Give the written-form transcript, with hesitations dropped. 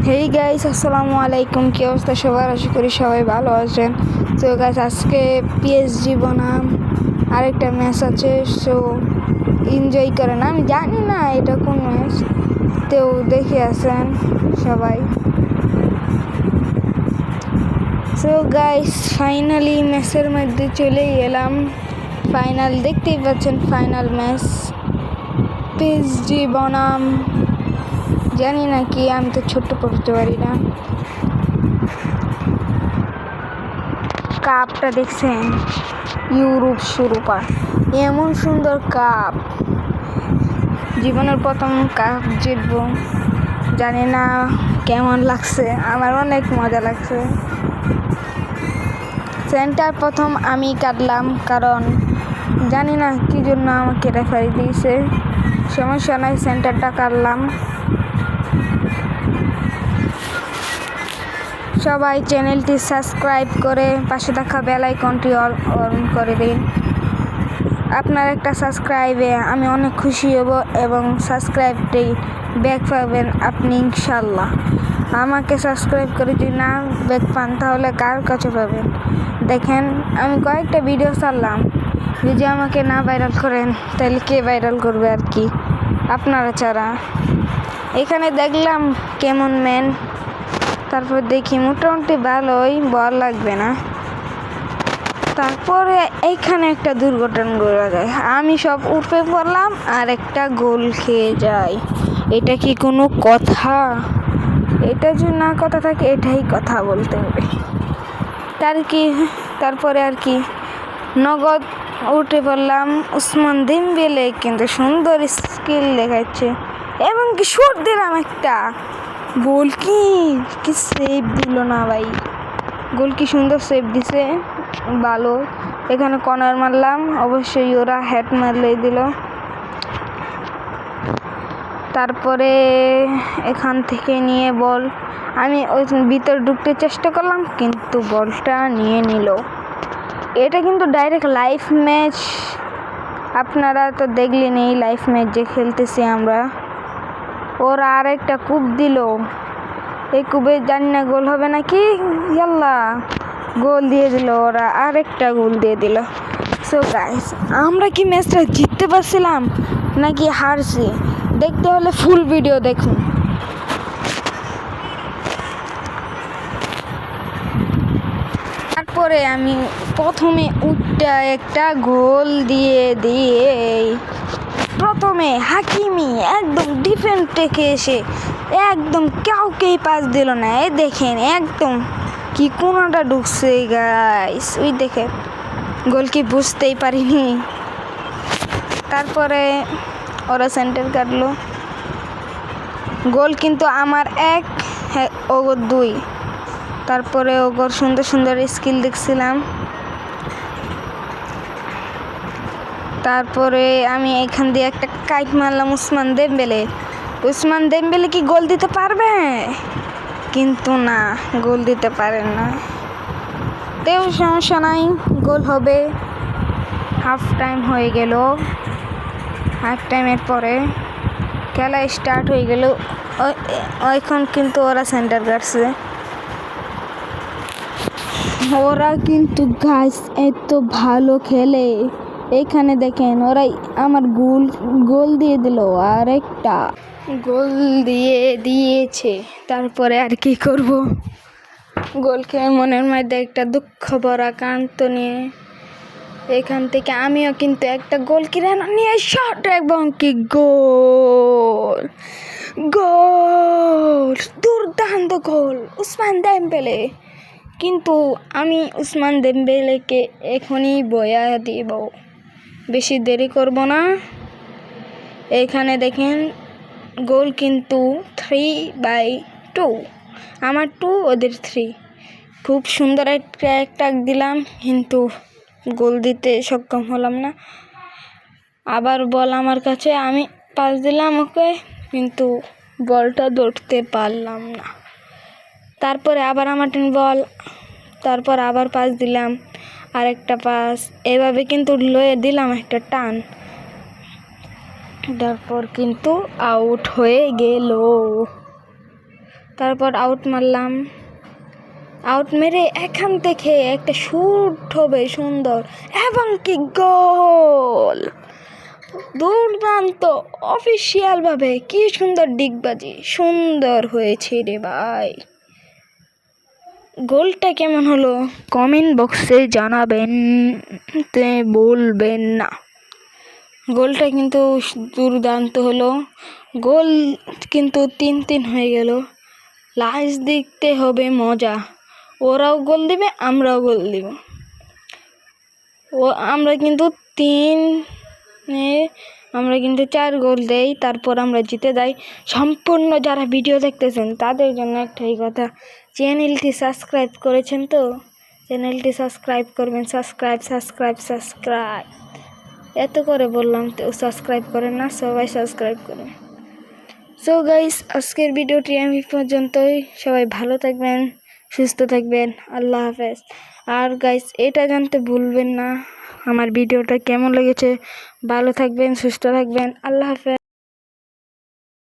Hey guys, আসসালামু আলাইকুম। কি অবস্থা সবার? আশা করি সবাই ভালো আছেন। তো গাইস, আজকে পিএসজি বনাম আরেকটা ম্যাচ আছে, সো এনজয় করেন। আমি জানি না এটা কোন ম্যাচ, তো দেখে আসেন সবাই। সো গাইস, ফাইনালি ম্যাচের মধ্যে চলেই এলাম। ফাইনাল দেখতেই পাচ্ছেন, ফাইনাল ম্যাচ পিএসজি বনাম জানি না কি, আমি তো ছোট্ট পড়তে পারি না। কাপটা দেখছেন, ইউরোপ শিরোপা, এমন সুন্দর কাপ। জীবনের প্রথম কাপ জিতবো, জানি না কেমন লাগছে, আমার অনেক মজা লাগছে। সেন্টার প্রথম আমি কাটলাম, কারণ জানি না কি জন্য আমাকে রেফারি দিয়েছে। সমস্যা নাই, সেন্টারটা কাটলাম। সবাই চ্যানেলটি সাবস্ক্রাইব করে পাশে থাকা বেল আইকনটি অন করে দিন। আপনার একটা সাবস্ক্রাইবে আমি অনেক খুশি হব, এবং সাবস্ক্রাইবটি ব্যাক পাবেন আপনি ইনশাল্লাহ। আমাকে সাবস্ক্রাইব করে যদি না ব্যাক পান, তাহলে কার কাছে পাবেন? দেখেন, আমি কয়েকটা ভিডিও ছাড়লাম, যদি আমাকে না ভাইরাল করেন তাহলে কে ভাইরাল করবে আর কি, আপনারা ছাড়া। এখানে দেখলাম কেমন ম্যান, তারপর দেখি মোটামুটি ভালোই, বল লাগবে না। তারপরে এইখানে একটা দুর্ঘটনা ঘটে যায়, আমি সব উঠে পড়লাম আর একটা গোল খেয়ে যাই। এটা কি কোনো কথা? এটা যদি না কথা থাকে, এটাই কথা বলতে হবে। তারপরে আর কি, নগদ উঠে পড়লাম। উসমান দেমবেলে কিন্তু সুন্দর স্কিল দেখাচ্ছে, এবং কি শট দিলাম একটা গোল। কি সেভ দিল না ভাই, গোল কি সুন্দর সেভ দিছে, ভালো। এখানে কর্নার মারলাম, অবশ্যই ওরা হেড মারলেই দিল। তারপরে এখান থেকে নিয়ে বল আমি ওই ভিতর ঢুকতে চেষ্টা করলাম, কিন্তু বলটা নিয়ে নিল। এটা কিন্তু ডাইরেক্ট লাইভ ম্যাচ, আপনারা তো দেখলেন এই লাইভ ম্যাচ যে খেলতেছি আমরা। ওরা আরেকটা কূপ দিল, এই কূপে জানি না গোল হবে নাকি, ইয়াল্লা গোল দিয়ে দিল, ওরা আরেকটা গোল দিয়ে দিল। সো গাইস, আমরা কি ম্যাচটা জিততে পারছিলাম নাকি হারছি, দেখতে হলে ফুল ভিডিও দেখুন। তারপরে আমি প্রথমে উঠটা একটা গোল দিয়ে প্রথমে হাকিমি একদম ডিফেন্স থেকে এসে একদম কাউকেই পাস দিল না। এই দেখেন, একদম কি কোনটা ঢুকছে গাইস, ওই দেখেন গোল কি বুঝতেই পারিনি। তারপরে ওরা সেন্টার কাটলো, গোল কিন্তু আমার 1, ওগর 2। তারপরে ওগর সুন্দর সুন্দর স্কিল দেখছিলাম। তারপরে আমি এখান দিয়ে একটা কাইট মারলাম উসমান দেমবেলে কি গোল দিতে পারবে? কিন্তু না, গোল দিতে পারেন না। তেও সমস্যা নাই, গোল হবে। হাফ টাইম হয়ে গেল, হাফ টাইমের পরে খেলা স্টার্ট হয়ে গেল। এখন কিন্তু ওরা সেন্টার কাটছে। ওরা কিন্তু গাইস এত ভালো খেলে, এইখানে দেখেন ওরাই আমার গোল দিয়ে দিল, আর একটা গোল দিয়েছে। তারপরে আর কি করব, গোল খেয়ে মনের মধ্যে একটা দুঃখ ভরা কান্ত নিয়ে এখান থেকে আমিও কিন্তু একটা গোল কিনে নিয়ে শট, এবং কি গোল, দুর্দান্ত গোল উসমান দেমবেলে। কিন্তু আমি উসমান দেমবেলেকে এখনই বয়া দিব, বেশি দেরি করব না। এখানে দেখেন গোল কিন্তু 3/2, আমার 2 ওদের 3। খুব সুন্দর একটা দিলাম, কিন্তু গোল দিতে সক্ষম হলাম না। আবার বল আমার কাছে, আমি পাস দিলাম ওকে, কিন্তু বলটা ধরতে পারলাম না। তারপরে আবার আমার বল, তারপর আবার পাস দিলাম, আরেকটা পাস, এভাবে কিন্তু লয়ে দিলাম একটা টান। তারপর কিন্তু আউট হয়ে গেল। তারপর আউট মারলাম, আউট মেরে এখান থেকে একটা শুট হবে সুন্দর এবং কি গোল! দুর্দান্ত অফিসিয়ালভাবে কি সুন্দর ডিগবাজি, সুন্দর হয়েছে রে ভাই। গোলটা কেমন হলো কমেন্ট বক্সে জানাবেন, বলবেন না। গোলটা কিন্তু দুর্দান্ত হলো, গোল কিন্তু 3-3 হয়ে গেল। লাস্ট দেখতে হবে মজা, ওরাও গোল দিবে আমরাও গোল দিব। আমরা কিন্তু 4 গোল দেই, তারপর আমরা জিতে যাই। সম্পূর্ণ যারা ভিডিও দেখতেছেন তাদের জন্য একটাই কথা, চ্যানেলটি সাবস্ক্রাইব করেছেন তো চ্যানেলটি সাবস্ক্রাইব করবেন। সাবস্ক্রাইব এত করে বললাম, তো সাবস্ক্রাইব করেন না, সবাই সাবস্ক্রাইব করেন। সো গাইস, আজকের ভিডিওটি আমি পর্যন্তই। সবাই ভালো থাকবেন, সুস্থ থাকবেন, আল্লাহ হাফেজ। আর গাইস, এটা জানতে ভুলবেন না আমার ভিডিওটা কেমন লেগেছে। ভালো থাকবেন, সুস্থ থাকবেন, আল্লাহ হাফেজ।